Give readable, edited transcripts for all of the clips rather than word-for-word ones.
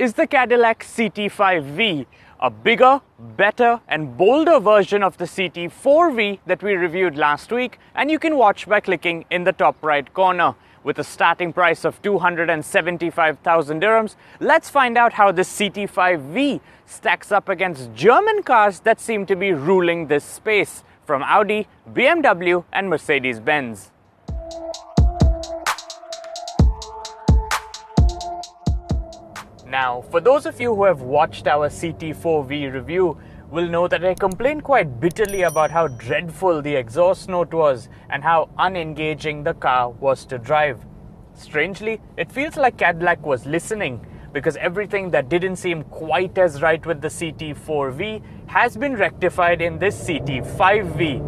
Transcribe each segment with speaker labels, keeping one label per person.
Speaker 1: is the Cadillac CT5-V, a bigger, better and bolder version of the CT4-V that we reviewed last week, and you can watch by clicking in the top right corner. With a starting price of 275,000 dirhams, let's find out how this CT5-V stacks up against German cars that seem to be ruling this space, from Audi, BMW and Mercedes-Benz. Now, for those of you who have watched our CT4-V review, will know that I complained quite bitterly about how dreadful the exhaust note was and how unengaging the car was to drive. Strangely, it feels like Cadillac was listening, because everything that didn't seem quite as right with the CT4-V has been rectified in this CT5-V.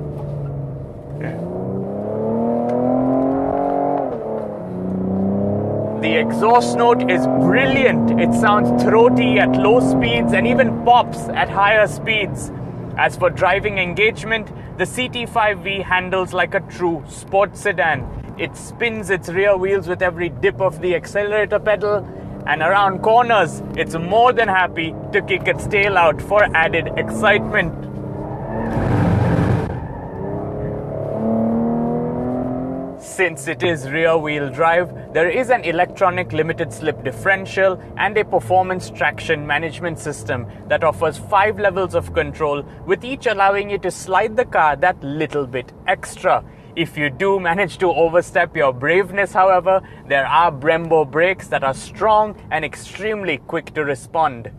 Speaker 1: The exhaust note is brilliant. It sounds throaty at low speeds and even pops at higher speeds. As for driving engagement, the CT5-V handles like a true sports sedan. It spins its rear wheels with every dip of the accelerator pedal, and around corners, it's more than happy to kick its tail out for added excitement. Since it is rear-wheel drive, there is an electronic limited slip differential and a performance traction management system that offers 5 levels of control, with each allowing you to slide the car that little bit extra. If you do manage to overstep your braveness, however, there are Brembo brakes that are strong and extremely quick to respond.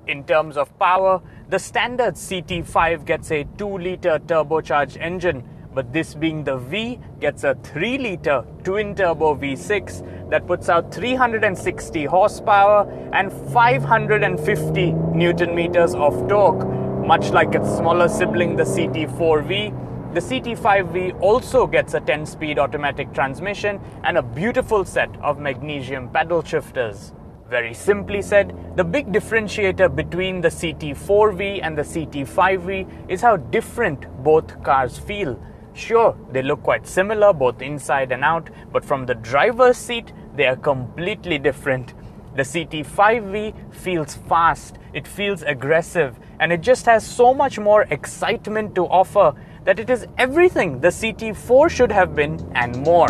Speaker 1: In terms of power, the standard CT5 gets a 2-litre turbocharged engine, but this being the V gets a 3-litre twin-turbo V6 that puts out 360 horsepower and 550 Newton-meters of torque. Much like its smaller sibling, the CT4-V, the CT5-V also gets a 10-speed automatic transmission and a beautiful set of magnesium paddle shifters. Very simply said, the big differentiator between the CT4-V and the CT5-V is how different both cars feel. Sure, they look quite similar both inside and out, but from the driver's seat, they are completely different. The CT5-V feels fast, it feels aggressive, and it just has so much more excitement to offer that it is everything the CT4 should have been and more.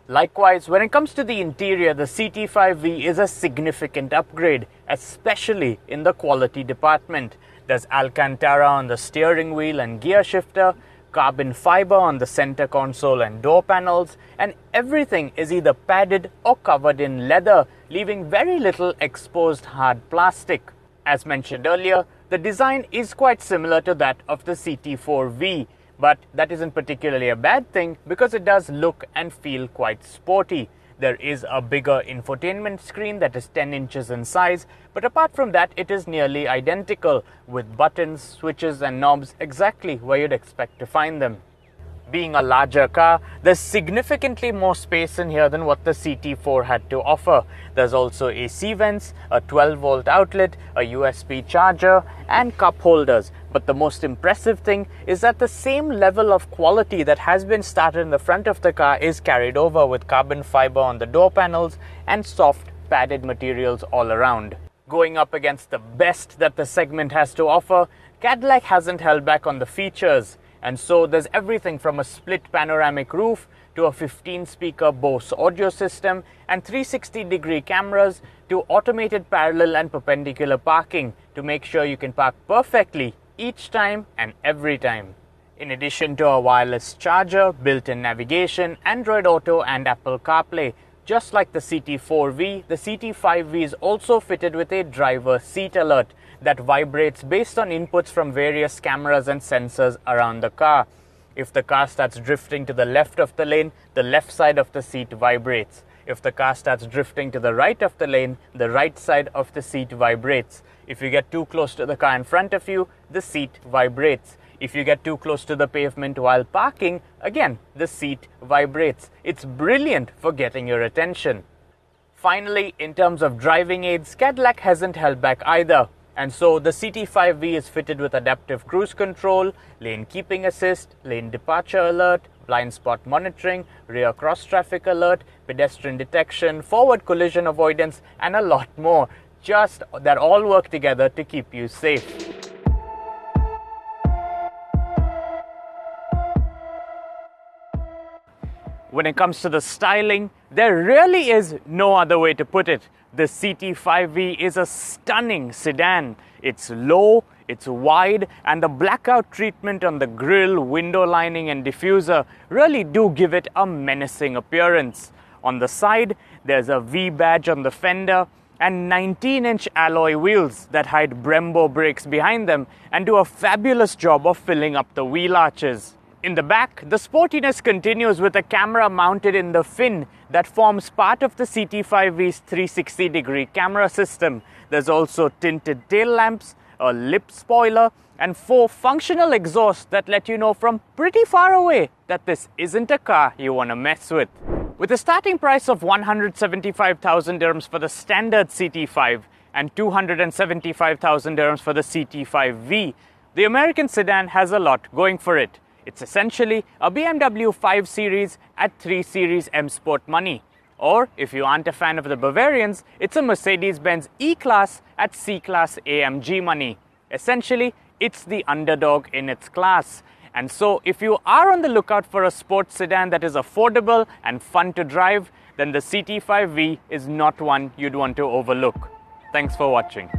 Speaker 1: Likewise, when it comes to the interior, the CT5-V is a significant upgrade, especially in the quality department. There's Alcantara on the steering wheel and gear shifter, carbon fiber on the center console and door panels, and everything is either padded or covered in leather, leaving very little exposed hard plastic. As mentioned earlier, the design is quite similar to that of the CT4-V. But that isn't particularly a bad thing, because it does look and feel quite sporty. There is a bigger infotainment screen that is 10 inches in size, but apart from that, it is nearly identical, with buttons, switches and knobs exactly where you'd expect to find them. Being a larger car, there's significantly more space in here than what the CT4 had to offer. There's also AC vents, a 12-volt outlet, a USB charger, and cup holders. But the most impressive thing is that the same level of quality that has been started in the front of the car is carried over, with carbon fiber on the door panels and soft padded materials all around. Going up against the best that the segment has to offer, Cadillac hasn't held back on the features. And so there's everything from a split panoramic roof to a 15-speaker Bose audio system and 360-degree cameras to automated parallel and perpendicular parking to make sure you can park perfectly each time and every time. In addition to a wireless charger, built-in navigation, Android Auto and Apple CarPlay, just like the CT4-V, the CT5-V is also fitted with a driver seat alert that vibrates based on inputs from various cameras and sensors around the car. If the car starts drifting to the left of the lane, the left side of the seat vibrates. If the car starts drifting to the right of the lane, the right side of the seat vibrates. If you get too close to the car in front of you, the seat vibrates. If you get too close to the pavement while parking, again, the seat vibrates. It's brilliant for getting your attention. Finally, in terms of driving aids, Cadillac hasn't held back either. And so the CT5-V is fitted with adaptive cruise control, lane keeping assist, lane departure alert, blind spot monitoring, rear cross-traffic alert, pedestrian detection, forward collision avoidance, and a lot more. Just that all work together to keep you safe. When it comes to the styling, there really is no other way to put it. The CT5-V is a stunning sedan. It's low, it's wide, and the blackout treatment on the grille, window lining and diffuser really do give it a menacing appearance. On the side, there's a V badge on the fender and 19-inch alloy wheels that hide Brembo brakes behind them and do a fabulous job of filling up the wheel arches. In the back, the sportiness continues with a camera mounted in the fin that forms part of the CT5V's 360-degree camera system. There's also tinted tail lamps, a lip spoiler, and 4 functional exhausts that let you know from pretty far away that this isn't a car you want to mess with. With a starting price of 175,000 dirhams for the standard CT5 and 275,000 dirhams for the CT5V, the American sedan has a lot going for it. It's essentially a BMW 5 Series at 3 Series M Sport money. Or, if you aren't a fan of the Bavarians, it's a Mercedes-Benz E-Class at C-Class AMG money. Essentially, it's the underdog in its class. And so, if you are on the lookout for a sports sedan that is affordable and fun to drive, then the CT5V is not one you'd want to overlook. Thanks for watching.